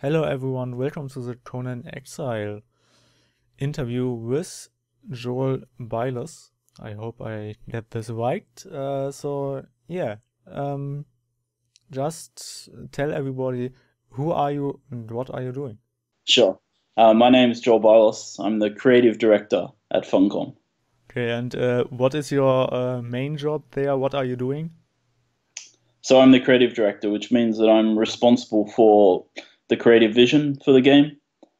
Hello everyone, welcome to the Conan Exile interview with Joel Bylos. I hope I get this right. Just tell everybody who are you and what are you doing? Sure. My name is Joel Bylos. I'm the creative director at Funcom. Okay, and what is your main job there? What are you doing? So I'm the creative director, which means that I'm responsible for the creative vision for the game,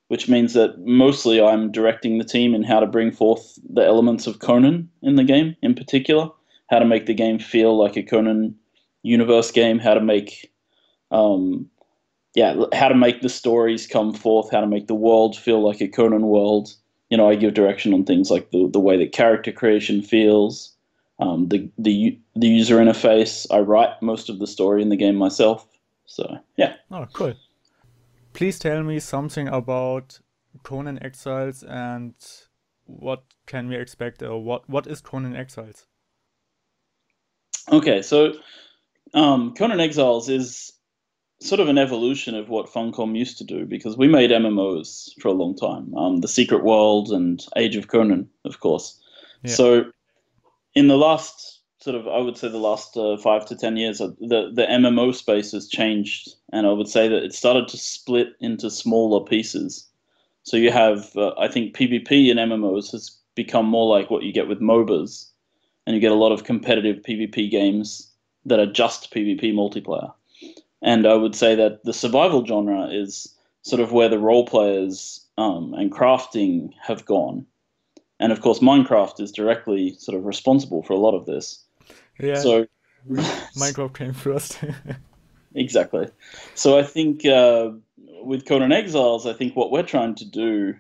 which means that mostly I'm directing the team in how to bring forth the elements of Conan in the game in particular, how to make the game feel like a Conan universe game, um, how to make the stories come forth, how to make the world feel like a Conan world. I give direction on things like the way that character creation feels, the user interface. I write most of the story in the game myself. So yeah. Oh, cool. Please tell me something about Conan Exiles and what can we expect, or what is Conan Exiles? Okay, so Conan Exiles is sort of an evolution of what Funcom used to do because we made MMOs for a long time. The Secret World and Age of Conan, of course. Yeah. So in the last I would say the last 5 to 10 years, the MMO space has changed, and I would say that it started to split into smaller pieces. So you have, I think, PvP in MMOs has become more like what you get with MOBAs, and you get a lot of competitive PvP games that are just PvP multiplayer. And I would say that the survival genre is sort of where the role players and crafting have gone. And of course, Minecraft is directly sort of responsible for a lot of this. Yeah, So, Minecraft came first. exactly. So I think with Conan Exiles, I think what we're trying to do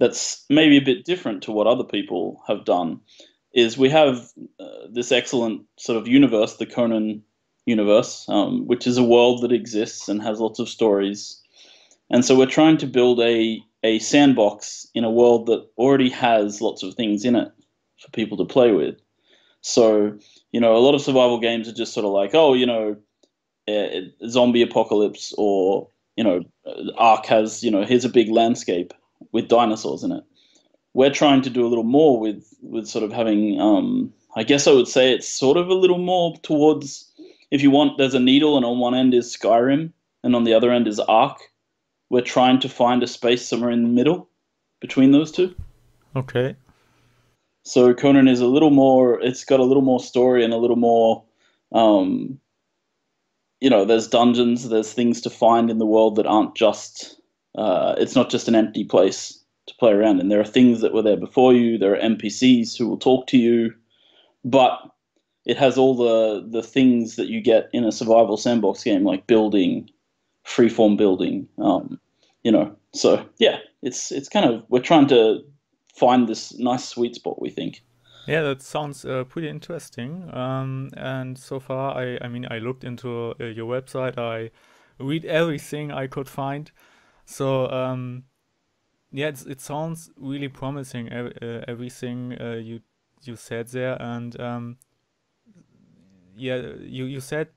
that's maybe a bit different to what other people have done is we have this excellent sort of universe, the Conan universe, which is a world that exists and has lots of stories. And so we're trying to build a sandbox in a world that already has lots of things in it for people to play with. So, a lot of survival games are just sort of like, oh, zombie apocalypse, or, Ark has, here's a big landscape with dinosaurs in it. We're trying to do a little more with sort of having, I guess I would say it's sort of a little more towards, if you want, there's a needle, and on one end is Skyrim, and on the other end is Ark. We're trying to find a space somewhere in the middle between those two. Okay. So Conan is a little more, it's got a little more story and a little more, um, there's dungeons, there's things to find in the world that aren't just, it's not just an empty place to play around in. There are things that were there before you, there are NPCs who will talk to you, but it has all the things that you get in a survival sandbox game, like building, freeform building, So yeah, it's kind of, we're trying to find this nice sweet spot, we think. Yeah, that sounds pretty interesting. And so far, I looked into your website. I read everything I could find. So yeah, it sounds really promising. Everything you said there, and yeah, you said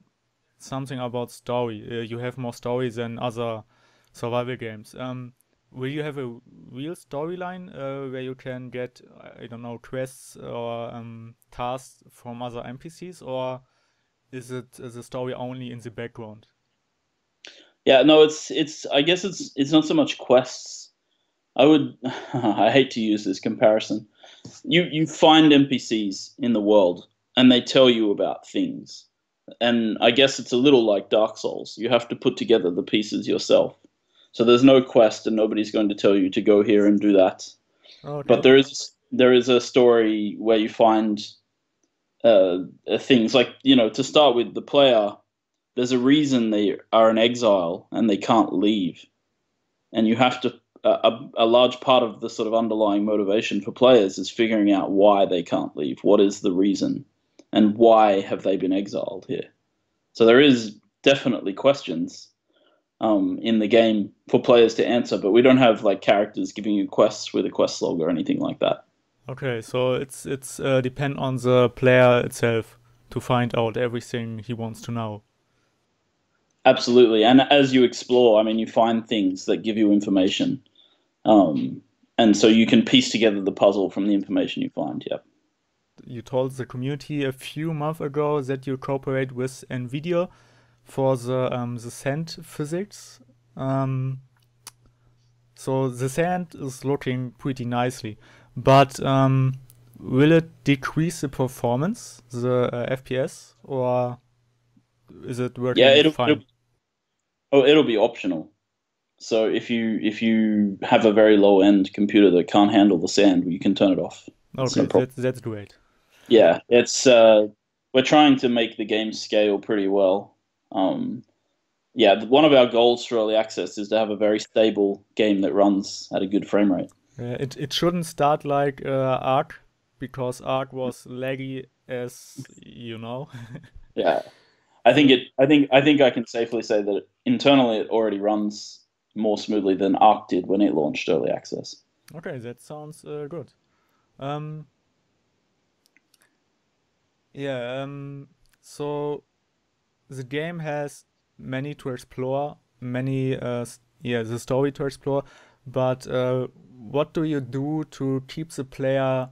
something about story. You have more story than other survival games. Will you have a real storyline where you can get, I don't know, quests or tasks from other NPCs, or is it the story only in the background? Yeah, no, it's I guess it's not so much quests. I would I hate to use this comparison. You find NPCs in the world and they tell you about things. And I guess it's a little like Dark Souls. You have to put together the pieces yourself. So there's no quest and nobody's going to tell you to go here and do that. But Okay. there is a story where you find things like, to start with, the player, there's a reason they are in exile and they can't leave, and you have to, a large part of the sort of underlying motivation for players is figuring out why they can't leave. What is the reason, and why have they been exiled here? So there is definitely questions in the game for players to answer, but we don't have like characters giving you quests with a quest log or anything like that. Okay, so it's depend on the player itself to find out everything he wants to know. Absolutely. And as you explore, I mean, you find things that give you information. Um, and so you can piece together the puzzle from the information you find. Yep. You told the community a few months ago that you cooperate with NVIDIA for the sand physics. So the sand is looking pretty nicely, but will it decrease the performance, the FPS, or is it Yeah, working fine? it'll be optional. So if you have a very low end computer that can't handle the sand, you can turn it off. It's no Okay, problem. that's great. Yeah, it's we're trying to make the game scale pretty well. Um, yeah, one of our goals for early access is to have a very stable game that runs at a good frame rate. It shouldn't start like Ark, because Ark was laggy as you know. Yeah, So I think I can safely say that internally it already runs more smoothly than Arc did when it launched early access. okay, that sounds good. Um, yeah. So the game has many to explore, many yeah, the story to explore, but what do you do to keep the player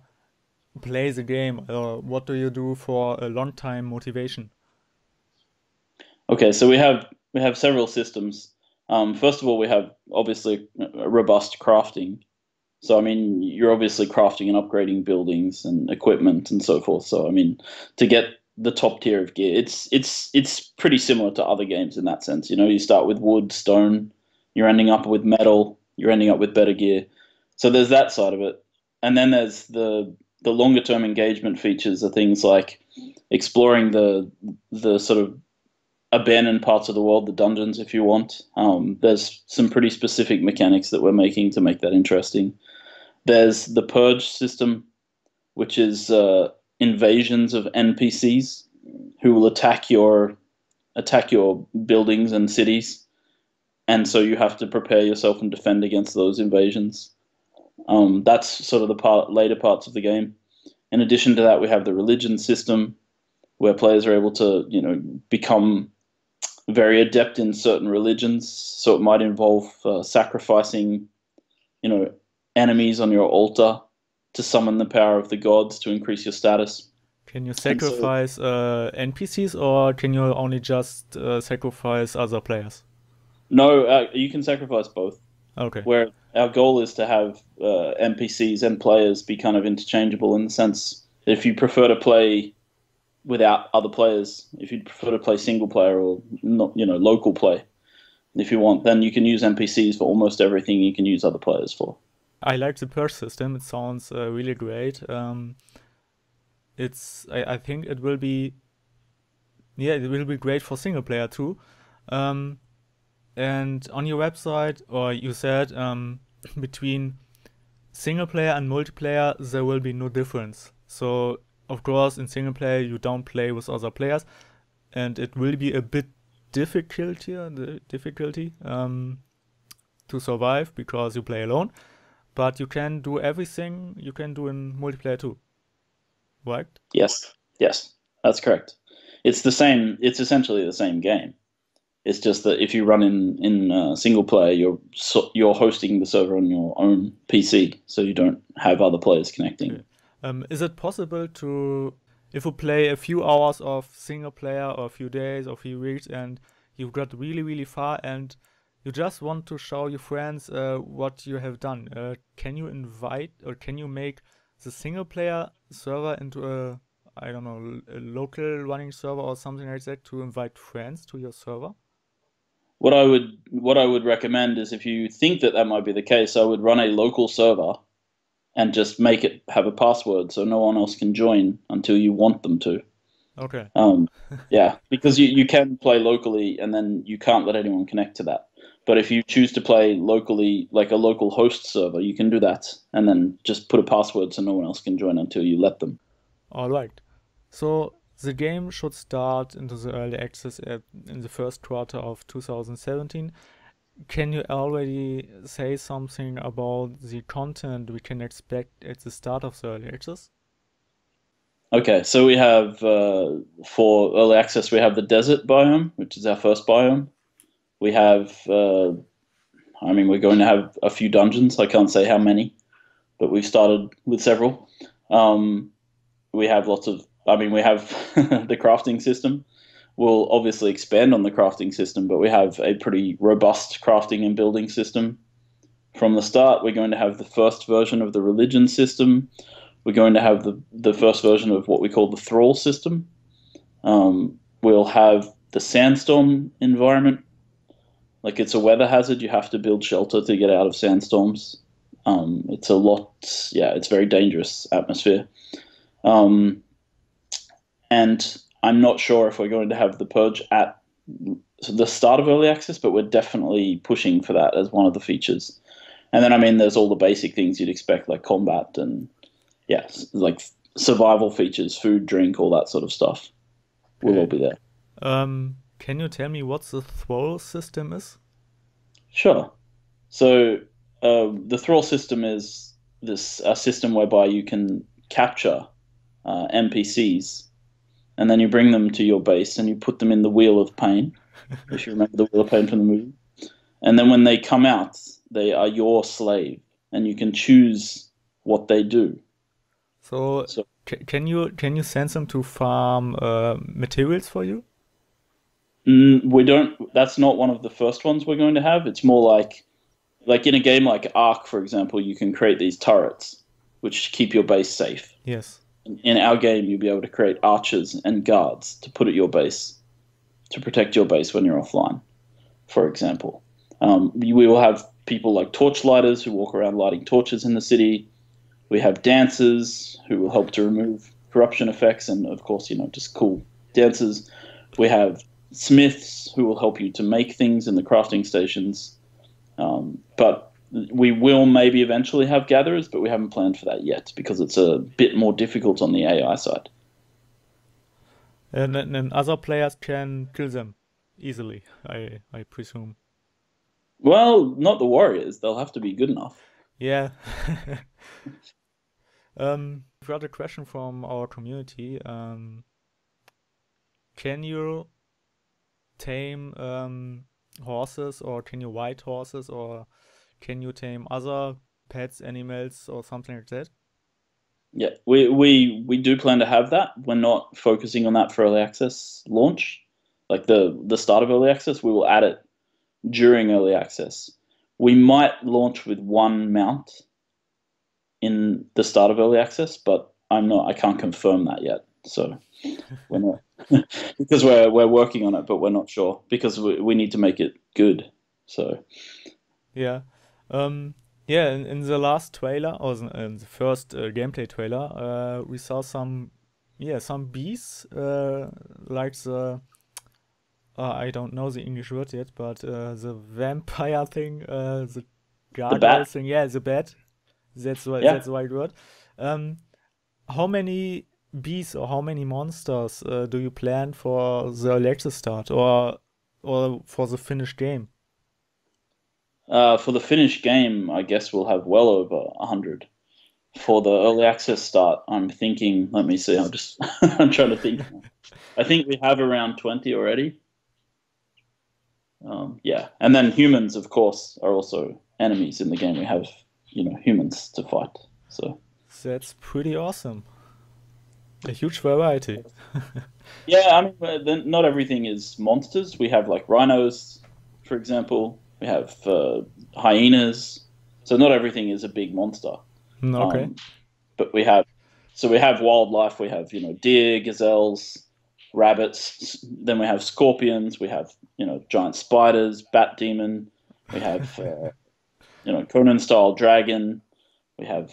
play the game, or what do you do for a long time motivation? Okay, so we have several systems. First of all, we have obviously a robust crafting. So I mean, you're obviously crafting and upgrading buildings and equipment and so forth. So I mean, to get the top tier of gear, it's pretty similar to other games in that sense. You know, you start with wood, stone, you're ending up with metal, you're ending up with better gear. So there's that side of it, and then there's the longer term engagement features are things like exploring the sort of abandoned parts of the world, the dungeons, if you want. There's some pretty specific mechanics that we're making to make that interesting. There's the purge system, which is invasions of NPCs who will attack your buildings and cities, and so you have to prepare yourself and defend against those invasions. That's sort of the later parts of the game. In addition to that, we have the religion system, where players are able to, you know, become very adept in certain religions. So it might involve sacrificing, you know, enemies on your altar to summon the power of the gods to increase your status. Can you And so, sacrifice NPCs, or can you only just sacrifice other players? no, you can sacrifice both. Okay. Where our goal is to have NPCs and players be kind of interchangeable in the sense that if you prefer to play without other players, if you prefer to play single player or not, you know, local play, if you want, then you can use NPCs for almost everything you can use other players for. I like the purge system. It sounds really great. I think it will be, yeah, it will be great for single player too. Um, and on your website, or you said between single player and multiplayer, there will be no difference. So of course, in single player, you don't play with other players, and it will be a bit difficulty to survive because you play alone. But you can do everything you can do in multiplayer too, right? Yes, yes, that's correct. It's the same. It's essentially the same game. It's just that if you run in single player, you're hosting the server on your own PC, so you don't have other players connecting. Okay. Is it possible to, if you play a few hours of single player, or a few days or a few weeks, and you got really far, and you just want to show your friends what you have done, can you invite, or can you make the single player server into a, I don't know, a local running server or something like that, to invite friends to your server? What I would recommend is if you think that that might be the case, I would run a local server and just make it have a password so no one else can join until you want them to. Okay. Um, yeah, because you can play locally and then you can't let anyone connect to that. But if you choose to play locally, like a local host server, you can do that and then just put a password so no one else can join until you let them. All right. So the game should start into the early access in the first quarter of 2017. Can you already say something about the content we can expect at the start of the early access? Okay, so we have for early access, we have the desert biome, which is our first biome. We have, we're going to have a few dungeons. I can't say how many, but we've started with several. We have we have the crafting system. We'll obviously expand on the crafting system, but we have a pretty robust crafting and building system. From the start, we're going to have the first version of the religion system. We're going to have the first version of what we call the thrall system. We'll have the sandstorm environment. Like, it's a weather hazard. You have to build shelter to get out of sandstorms. It's it's very dangerous atmosphere. And I'm not sure if we're going to have the purge at the start of early access, but we're definitely pushing for that as one of the features. And then, there's all the basic things you'd expect, like combat and, like survival features, food, drink, all that sort of stuff. Will all be there. Can you tell me what the thrall system is? Sure. So the thrall system is a system whereby you can capture NPCs, and then you bring them to your base and you put them in the Wheel of Pain, if you remember the Wheel of Pain from the movie. And then when they come out, they are your slave, and you can choose what they do. So can you send them to farm materials for you? We don't. That's not one of the first ones we're going to have. It's more like in a game like Ark, for example, you can create these turrets which keep your base safe. Yes. In our game, you'll be able to create archers and guards to put at your base to protect your base when you're offline, for example. We will have people like torchlighters who walk around lighting torches in the city. We have dancers who will help to remove corruption effects and, of course, just cool dancers. We have smiths who will help you to make things in the crafting stations. But we will maybe eventually have gatherers, but we haven't planned for that yet because it's a bit more difficult on the AI side. And then other players can kill them easily, I presume. Well, not the warriors. They'll have to be good enough. Yeah. We've got a question from our community. Can you tame horses, or can you ride horses, or can you tame other pets, animals, or something like that? Yeah, we do plan to have that. We're not focusing on that for early access launch. Like the start of early access, we will add it during early access. We might launch with one mount in the start of early access, but I can't confirm that yet. So we're not because we're working on it, but we're not sure because we need to make it good. So yeah. In the last trailer, or in the first gameplay trailer, we saw some bees, like the I don't know the English word yet, but the vampire thing, the gargoyle thing, the bat. That's the right word. How many bees or how many monsters do you plan for the early access start, or for the finished game? For the finished game, I guess we'll have well over 100. For the early access start, I'm thinking. Let me see. I'm trying to think. I think we have around 20 already. And then humans, of course, are also enemies in the game. We have, humans to fight. So that's pretty awesome. A huge variety. Yeah, not everything is monsters. We have like rhinos, for example. We have hyenas. So not everything is a big monster. Okay. But we have wildlife. We have deer, gazelles, rabbits. Then we have scorpions. We have giant spiders, bat demon. We have Conan style dragon. We have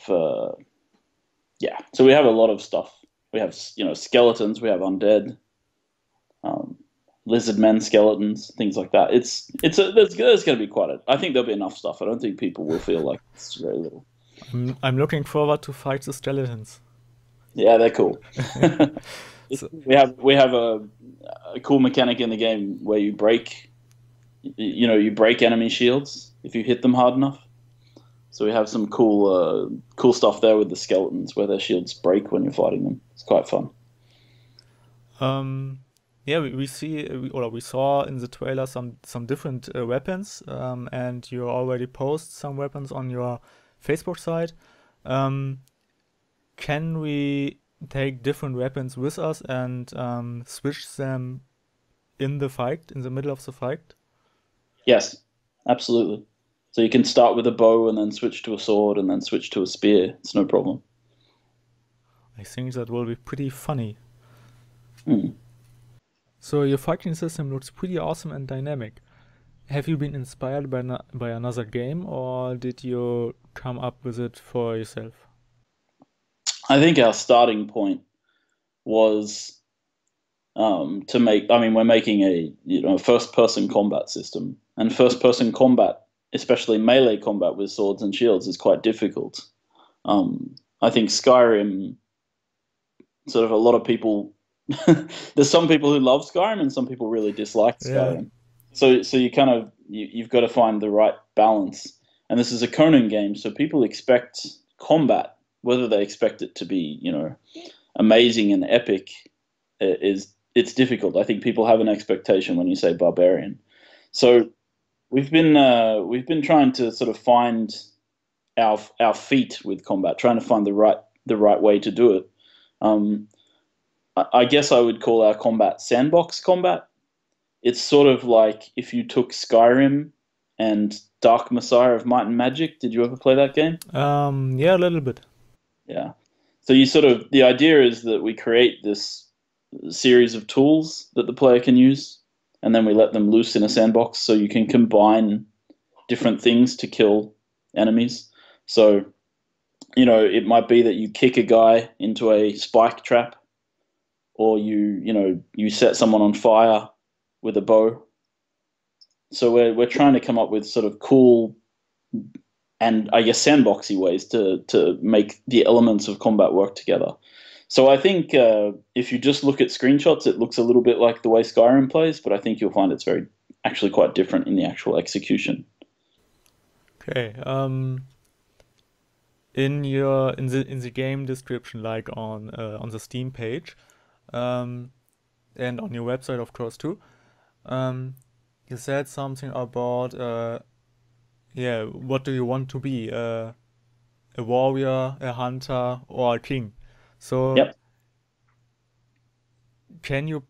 So we have a lot of stuff. We have skeletons. We have undead, lizard men skeletons, things like that. There's going to be I think there'll be enough stuff. I don't think people will feel like it's very little. I'm looking forward to fight the skeletons. Yeah, they're cool. We have a cool mechanic in the game where you break enemy shields if you hit them hard enough. So we have some cool stuff there with the skeletons where their shields break when you're fighting them. It's quite fun. yeah, we saw in the trailer some different weapons, and you already post some weapons on your Facebook site. Um, can we take different weapons with us and switch them in the middle of the fight? Yes, absolutely. So you can start with a bow and then switch to a sword and then switch to a spear. It's no problem. I think that will be pretty funny. Mm. So your fighting system looks pretty awesome and dynamic. Have you been inspired by another game, or did you come up with it for yourself? I think our starting point was to make. I mean, we're making a first-person combat system, and first-person combat, especially melee combat with swords and shields, is quite difficult. I think Skyrim, sort of a lot of people. There's some people who love Skyrim and some people really dislike Skyrim. Yeah. So you kind of you've got to find the right balance. And this is a Conan game, so people expect combat, whether they expect it to be amazing and epic, it's difficult. I think people have an expectation when you say barbarian. So we've been trying to sort of find our feet with combat, trying to find the right way to do it. I guess I would call our combat sandbox combat. It's sort of like if you took Skyrim and Dark Messiah of Might and Magic. Did you ever play that game? Yeah, a little bit. Yeah. So the idea is that we create this series of tools that the player can use, and then we let them loose in a sandbox so you can combine different things to kill enemies. So, it might be that you kick a guy into a spike trap, or you set someone on fire with a bow. So we're trying to come up with sort of cool and I guess sandboxy ways to make the elements of combat work together. So I think if you just look at screenshots, it looks a little bit like the way Skyrim plays, but I think you'll find it's actually quite different in the actual execution. Okay. In the game description, like on the Steam page, and on your website, of course, too. You said something about what do you want to be? A warrior, a hunter, or a king? So, Yep. can you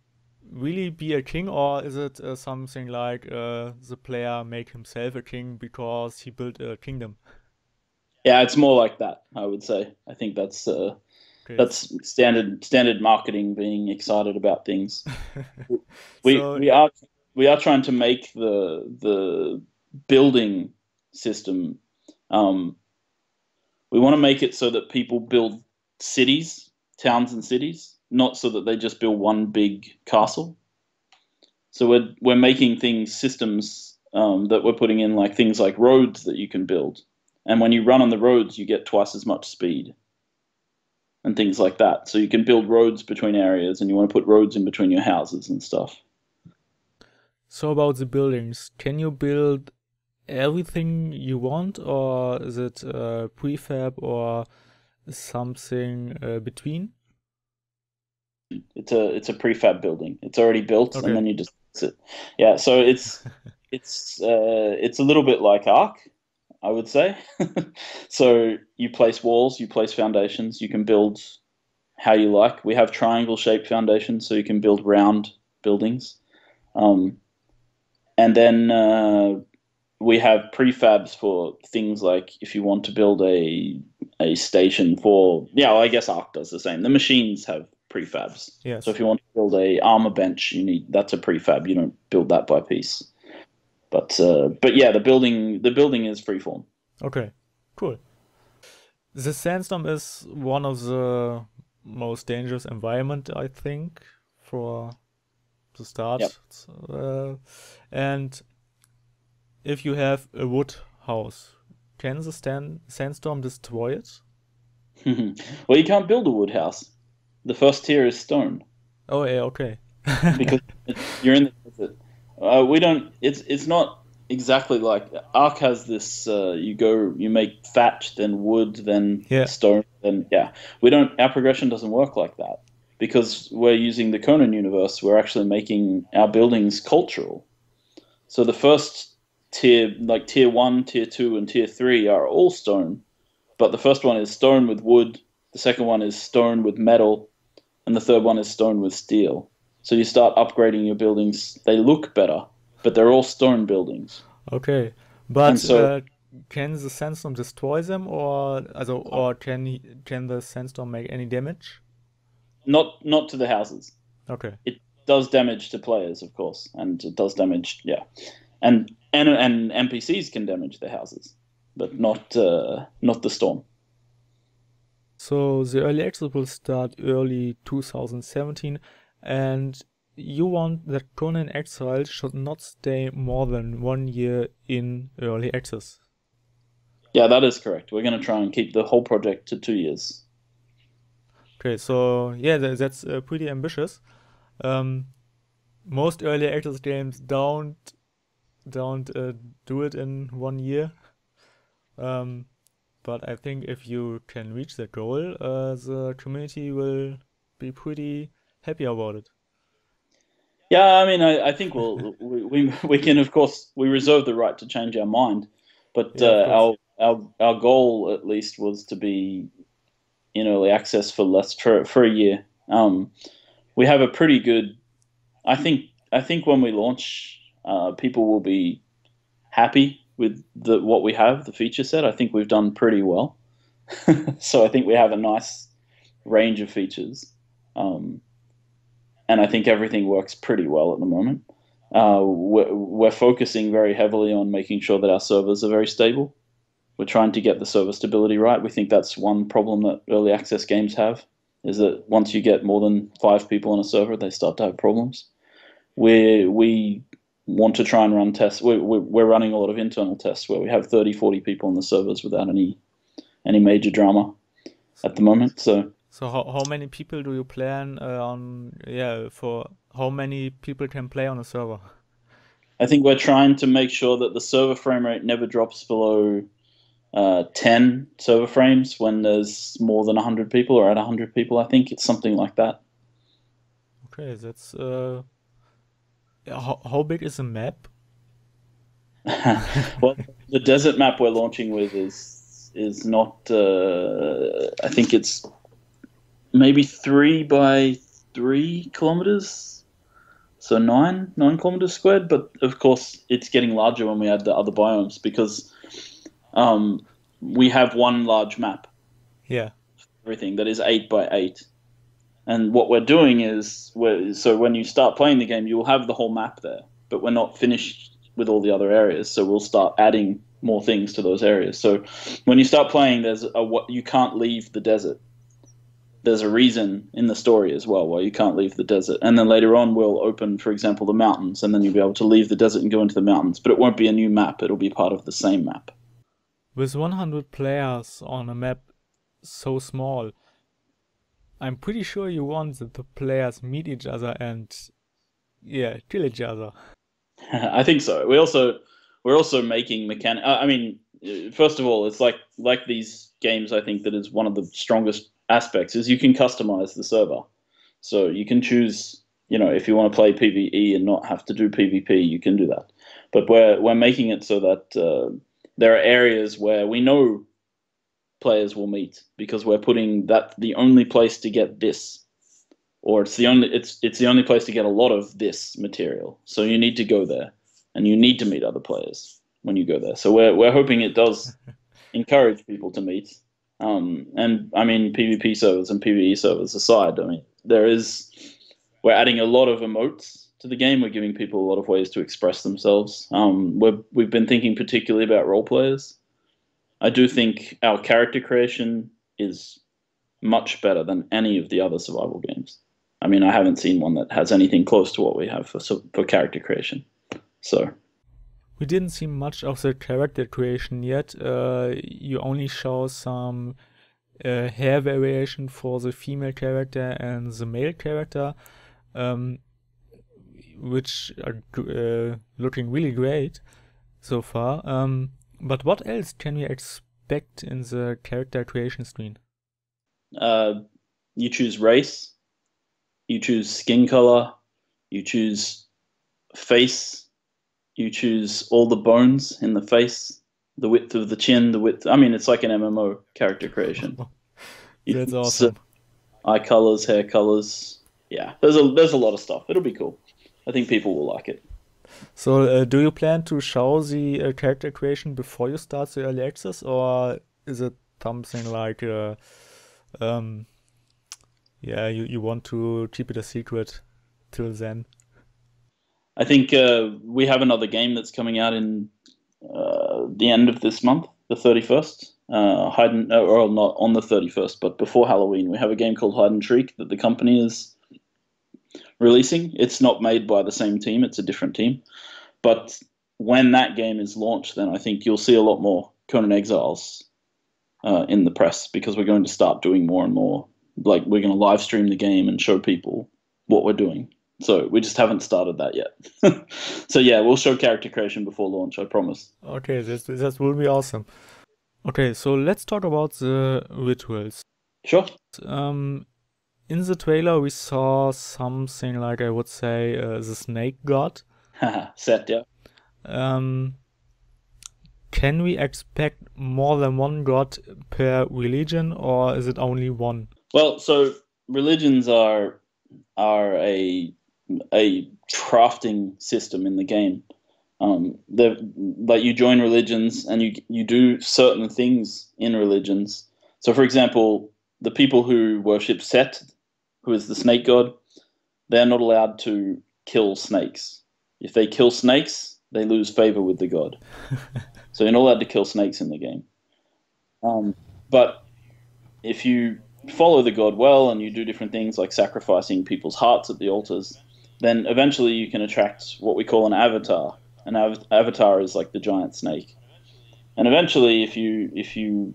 really be a king, or is it something like the player make himself a king because he built a kingdom? Yeah, it's more like that, I would say. I think that's Okay. standard marketing, being excited about things. We So, we are trying to make the building system. We want to make it so that people build towns and cities, not so that they just build one big castle. So we're making systems that we're putting in, like things like roads that you can build, and when you run on the roads, you get twice as much speed, and things like that. So you can build roads between areas, and you want to put roads in between your houses and stuff. So about the buildings, can you build everything you want, or is it prefab or something between? It's a prefab building. It's already built, and Okay. then you just fix it. Yeah, so it's a little bit like Ark, I would say. So you place walls, you place foundations, you can build how you like. We have triangle-shaped foundations, so you can build round buildings. And then we have prefabs for things like if you want to build a station for, well, I guess Ark does the same. The machines have prefabs. Yes. So if you want to build a armor bench, that's a prefab. You don't build that by piece. But yeah, the building is freeform. Okay. Cool. The sandstorm is one of the most dangerous environment, I think, for the start. Yep. And if you have a wood house, can the sandstorm destroy it? Well, you can't build a wood house. The first tier is stone. Oh, yeah, okay. Because you're in the desert. We don't. It's not exactly like Ark has this. You make thatch, then wood, then Yeah. stone, then yeah. We don't. Our progression doesn't work like that. because we're using the Conan universe, we're actually making our buildings cultural. So the first tier, like tier 1, tier 2, and tier 3 are all stone, but the first one is stone with wood, the second one is stone with metal, and the third one is stone with steel. So you start upgrading your buildings, they look better, but they're all stone buildings. Okay, And but so can the sandstorm destroy them, or can the sandstorm make any damage? not to the houses. Okay. It does damage to players, of course, and it does damage, yeah. And NPCs can damage the houses, but not the storm. So the early access will start early 2017, and you want that Conan Exile should not stay more than 1 year in early access. Yeah, that is correct. We're going to try and keep the whole project to 2 years. Okay, so yeah, that's pretty ambitious. Most early access games don't do it in 1 year. But I think if you can reach that goal, the community will be pretty happy about it. Yeah, I mean, I think we can, of course, we reserve the right to change our mind, but Yeah, of course. our goal at least was to be in early access for less for a year. We have a pretty good. I think when we launch, people will be happy with what we have, the feature set. I think we've done pretty well. So I think we have a nice range of features, and I think everything works pretty well at the moment. We're focusing very heavily on making sure that our servers are very stable. We're trying to get the server stability right. We think that's one problem that early access games have, is that once you get more than 5 people on a server, they start to have problems. We want to try and run tests. We're running a lot of internal tests where we have 30, 40 people on the servers without any major drama at the moment. So how many people do you plan on? Yeah, for how many people can play on a server? I think we're trying to make sure that the server frame rate never drops below 10 server frames when there's more than 100 people, or at 100 people. I think it's something like that. Okay, that's how big is the map? Well, the desert map we're launching with is not. I think it's maybe 3 by 3 kilometers, so 9 kilometers squared. But of course, it's getting larger when we add the other biomes, because we have one large map. Yeah. Everything that is 8 by 8. And what we're doing is, so when you start playing the game, you will have the whole map there, but we're not finished with all the other areas. So we'll start adding more things to those areas. So when you start playing, you can't leave the desert. There's a reason in the story as well why you can't leave the desert. And then later on, we'll open, for example, the mountains, and then you'll be able to leave the desert and go into the mountains. But it won't be a new map. It'll be part of the same map. With 100 players on a map so small, I'm pretty sure you want that the players meet each other and, yeah, kill each other. I think so. We're also making mechanic. I mean, first of all, it's like these games. I think that is one of the strongest aspects is you can customize the server, so you can choose. If you want to play PvE and not have to do PvP, you can do that. But we're making it so that there are areas where we know players will meet, because we're putting that the only place to get this, or it's the only place to get a lot of this material. So you need to go there, and you need to meet other players when you go there. So we're hoping it does encourage people to meet. And I mean, PvP servers and PvE servers aside, I mean, we're adding a lot of emotes to the game. We're giving people a lot of ways to express themselves. We've been thinking particularly about role players. I do think our character creation is much better than any of the other survival games. I mean, I haven't seen one that has anything close to what we have for character creation. So we didn't see much of the character creation yet. You only show some hair variation for the female character and the male character, which are looking really great so far. But what else can we expect in the character creation screen? You choose race, you choose skin color, you choose face, you choose all the bones in the face, the width of the chin, the width. I mean, it's like an MMO character creation. That's awesome. Eye colors, hair colors. Yeah, there's a lot of stuff. It'll be cool. I think people will like it. So, do you plan to show the character creation before you start the early access, or is it something like, um, yeah, you want to keep it a secret till then? I think we have another game that's coming out in the end of this month, the 31st. Or not on the 31st, but before Halloween. We have a game called Hide and Shriek that the company is releasing. It's not made by the same team, it's a different team. But when that game is launched, then I think you'll see a lot more Conan Exiles in the press, because we're going to start doing more and more. Like, we're going to live stream the game and show people what we're doing. So we just haven't started that yet. So yeah, we'll show character creation before launch, I promise. Okay, that will be awesome. Okay, so let's talk about the rituals. Sure. In the trailer, we saw something like, I would say, the snake god. Set, yeah. Can we expect more than one god per religion, or is it only one? Well, so religions are a crafting system in the game. Like, you join religions and you do certain things in religions. So, for example, the people who worship Set, who is the snake god, they're not allowed to kill snakes. If they kill snakes, they lose favor with the god. So you're not allowed to kill snakes in the game. But if you follow the god well and you do different things like sacrificing people's hearts at the altars, then eventually you can attract what we call an avatar. An avatar is like the giant snake. And eventually, if you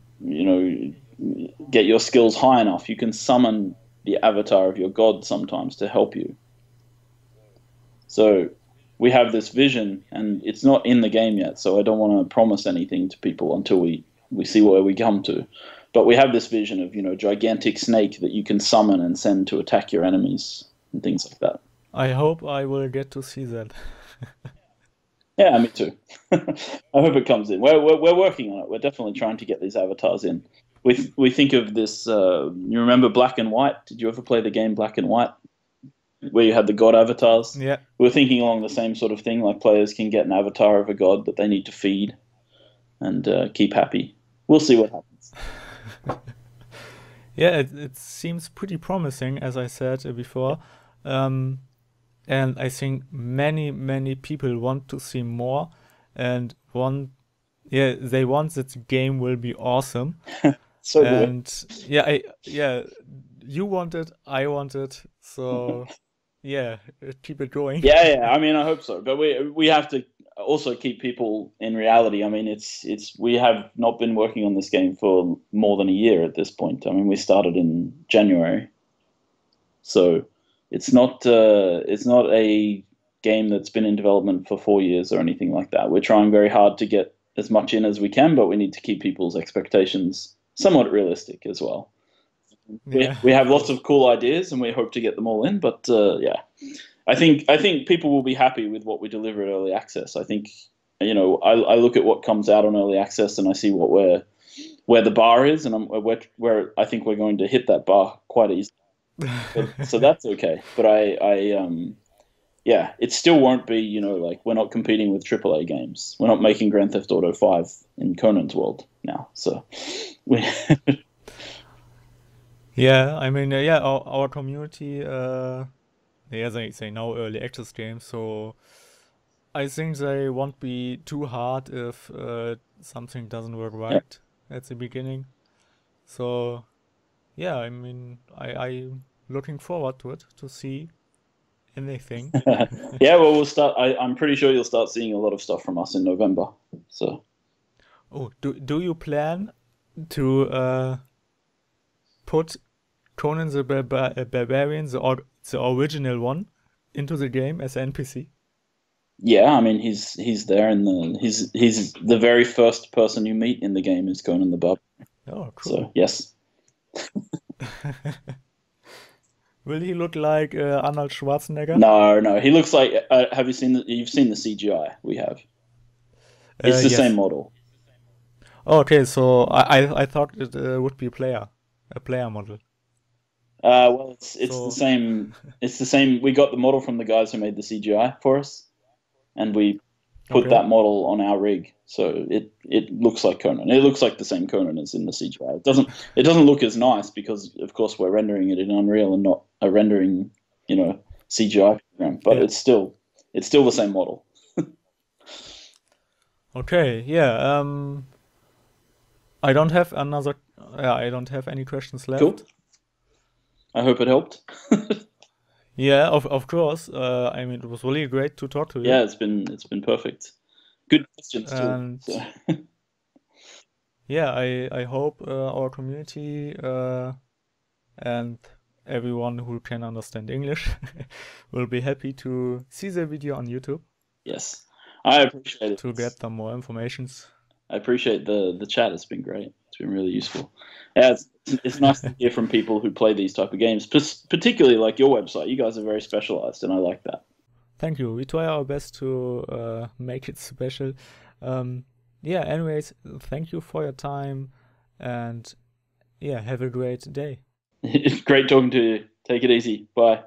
get your skills high enough, you can summon the avatar of your god sometimes to help you. So we have this vision, and it's not in the game yet, so I don't want to promise anything to people until we see where we come to. But we have this vision of, gigantic snake that you can summon and send to attack your enemies and things like that. I hope I will get to see that. Yeah, me too. I hope it comes in. We're working on it. We're definitely trying to get these avatars in. We think of this. You remember Black and White? Did you ever play the game Black and White, where you had the god avatars? Yeah. We're thinking along the same sort of thing. Like, players can get an avatar of a god that they need to feed and keep happy. We'll see what happens. Yeah, it seems pretty promising, as I said before. And I think many people want to see more, and they want that the game will be awesome. So and you want it, I want it, so yeah, keep it going. Yeah. I mean, I hope so, but we have to also keep people in reality. I mean, we have not been working on this game for more than a year at this point. I mean, we started in January, so it's not a game that's been in development for 4 years or anything like that. We're trying very hard to get as much in as we can, but we need to keep people's expectations somewhat realistic as well. Yeah. We have lots of cool ideas, and we hope to get them all in. But yeah, I think people will be happy with what we deliver at early access. I think I look at what comes out on early access, and I see where the bar is, and where I think we're going to hit that bar quite easily. So that's okay. But it still won't be, like, we're not competing with AAA games. We're not making Grand Theft Auto 5 in Conan's world now. So Yeah, I mean, our community, they know early access games, so I think they won't be too hard if something doesn't work right at the beginning. So, yeah, I mean, I'm looking forward to it, to see anything. Yeah, well, we'll start. I'm pretty sure you'll start seeing a lot of stuff from us in November. So, Oh, do you plan to put Conan the Barbarian, the original one, into the game as an NPC? yeah, I mean, he's there he's the very first person you meet in the game is Conan the Barbarian. Oh, So cool. yes. Will he look like Arnold Schwarzenegger? No. He looks like. Have you seen you've seen the CGI we have? It's the same Yes. model. Oh, okay, so I thought it would be a player model. Well, it's the So same. It's the same. We got the model from the guys who made the CGI for us, and we put okay, that model on our rig. So it looks like Conan. It looks like the same Conan as in the CGI. It doesn't look as nice because of course we're rendering it in Unreal and not a rendering, CGI program. But yeah, it's still the same model. okay, yeah. I don't have another. I don't have any questions Cool. left. I hope it helped. Yeah, of course. I mean, it was really great to talk to you, Yeah, it's been perfect. Good questions too. and So yeah, I hope our community and everyone who can understand English will be happy to see the video on YouTube yes, I appreciate it. to get some more informations. I appreciate the chat. It's been great. It's been really useful. Yeah, it's nice to hear from people who play these type of games, particularly like your website. You guys are very specialized, and I like that. Thank you. We try our best to make it special. Yeah, anyways, thank you for your time and yeah, have a great day. It's great talking to you. Take it easy. Bye.